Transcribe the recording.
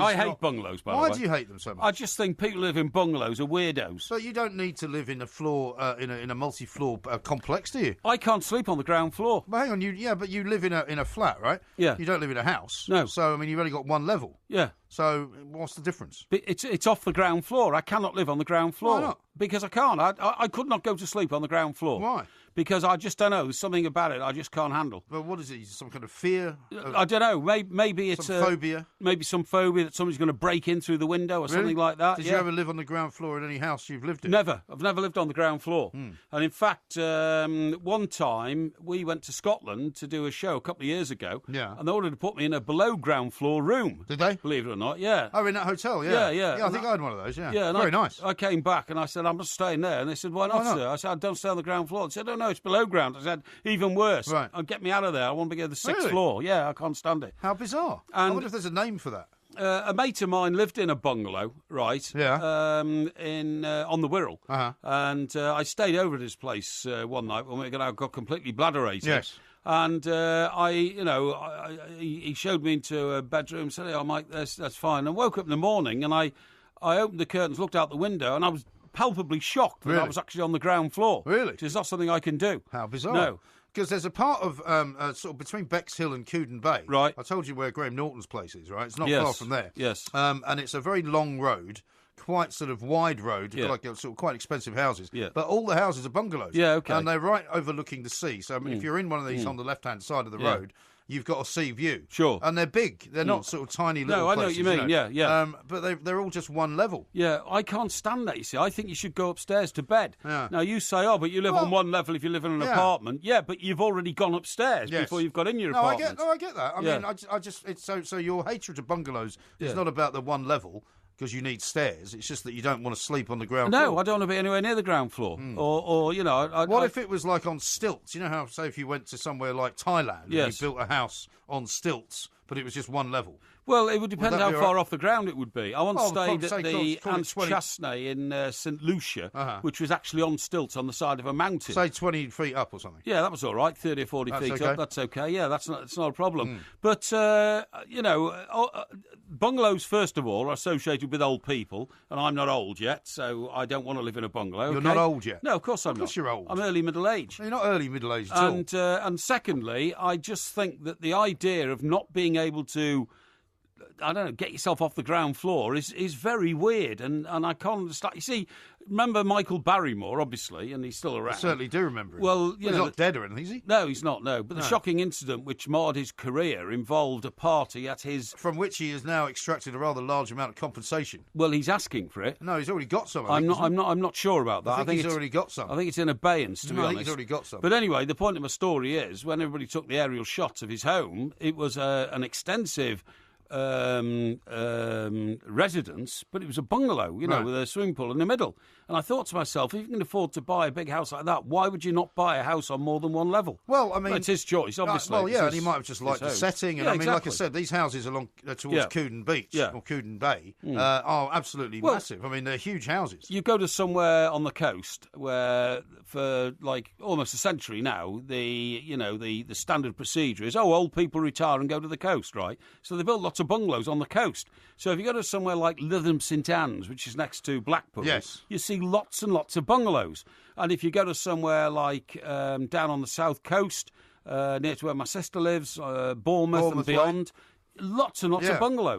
I hate bungalows, by the way. Why do you hate them so much? I just think people who live in bungalows are weirdos. So you don't need to live in a floor in a multi-floor complex, do you? I can't sleep on the ground floor. Well, hang on, but you live in a flat, right? Yeah. You don't live in a house. No. So I mean, you've only got one level. Yeah. So what's the difference? But it's off the ground floor. I cannot live on the ground floor. Why not? Because I can't. I could not go to sleep on the ground floor. Why? Because I just don't know. There's something about it I just can't handle. Well, what is it? Some kind of fear? I don't know. Maybe it's some phobia. Maybe some phobia that somebody's going to break in through the window or something like that. Did you ever live on the ground floor in any house you've lived in? Never. I've never lived on the ground floor. And in fact, one time we went to Scotland to do a show a couple of years ago. Yeah. And they wanted to put me in a below ground floor room. Did they? Believe it or not, yeah. Oh, in that hotel, yeah. Yeah. Yeah, I think I had one of those, yeah. Yeah, and very nice. I came back and I said, I'm not staying there. And they said, why not, sir? I said, I don't stay on the ground floor. They said, oh, no, it's below ground. I said, even worse. Right. Get me out of there. I want to be at the sixth Really? floor. Yeah, I can't stand it. How bizarre. I wonder if there's a name for that. A mate of mine lived in a bungalow, right? Yeah. On the Wirral. Uh-huh. And I stayed over at his place one night when I got completely bladderated. Yes. And he showed me into a bedroom, said, "Oh, Mike, that's fine." And woke up in the morning, and I opened the curtains, looked out the window, and I was palpably shocked that I was actually on the ground floor. Really? Which is not something I can do. How bizarre. No. Because there's a part of sort of between Bexhill and Cooden Bay. Right. I told you where Graham Norton's place is, right? It's not Yes. far from there. Yes. And it's a very long road, quite sort of wide road, Yeah. like sort of quite expensive houses. Yeah. But all the houses are bungalows. Yeah, okay. And they're right overlooking the sea. So I mean, if you're in one of these on the left-hand side of the road, you've got a sea view. Sure. And they're big. They're not sort of tiny little No, I places. know what you mean. know. Yeah. But they're all just one level. Yeah, I can't stand that, you see. I think you should go upstairs to bed. Yeah. Now, you say, but you live on one level if you live in an yeah. apartment. Yeah, but you've already gone upstairs Yes. before you've got in your No, I apartment. get that. I mean, I just it's so your hatred of bungalows is not about the one level because you need stairs. It's just that you don't want to sleep on the ground floor. No, I don't want to be anywhere near the ground floor. Or you know... What if it was like on stilts? You know how, say, if you went to somewhere like Thailand and Yes. you built a house on stilts, but it was just one level? Well, it would depend that how be all far right? off the ground it would be. I once stayed say, at the call it Ants 20 Chasney in St Lucia, Uh-huh. which was actually on stilts on the side of a mountain. Say 20 feet up or something. Yeah, that was all right, 30 or 40 That's feet okay. up. That's okay. Yeah, that's not a problem. But, bungalows, first of all, are associated with old people, and I'm not old yet, so I don't want to live in a bungalow. You're okay? not old yet? No, of course I'm not. Of course you're old. I'm early middle age. You're not early middle-aged at all. And secondly, I just think that the idea of not being able to, I don't know, get yourself off the ground floor is very weird, and I can't understand. You see, remember Michael Barrymore, obviously, and he's still around. I certainly do remember him. Well, he's not dead or anything, is he? No, he's not, no. But the shocking incident which marred his career involved a party at his... From which he has now extracted a rather large amount of compensation. Well, he's asking for it. No, he's already got some. I'm not sure about that. I think he's it's- already got some. I think it's in abeyance, to be I honest. think he's already got some. But anyway, the point of my story is, when everybody took the aerial shots of his home, it was an extensive residence, but it was a bungalow, Right. with a swimming pool in the middle. And I thought to myself, if you can afford to buy a big house like that, why would you not buy a house on more than one level? Well, I mean... it's his choice, obviously. Well, yeah, It's and he might have just liked the home. setting. And Yeah, I mean, like I exactly. said, these houses along towards Yeah. Cooden Beach Yeah. or Cooden Bay are absolutely massive. I mean, they're huge houses. You go to somewhere on the coast where, for like almost a century now, the standard procedure is, old people retire and go to the coast, right? So they build lots of bungalows on the coast. So if you go to somewhere like Lytham St Anne's, which is next to Blackpool, Yes. you see lots and lots of bungalows. And if you go to somewhere like down on the south coast, near to where my sister lives, Bournemouth and Bournemouth Way. beyond, lots and lots Yeah. of bungalows.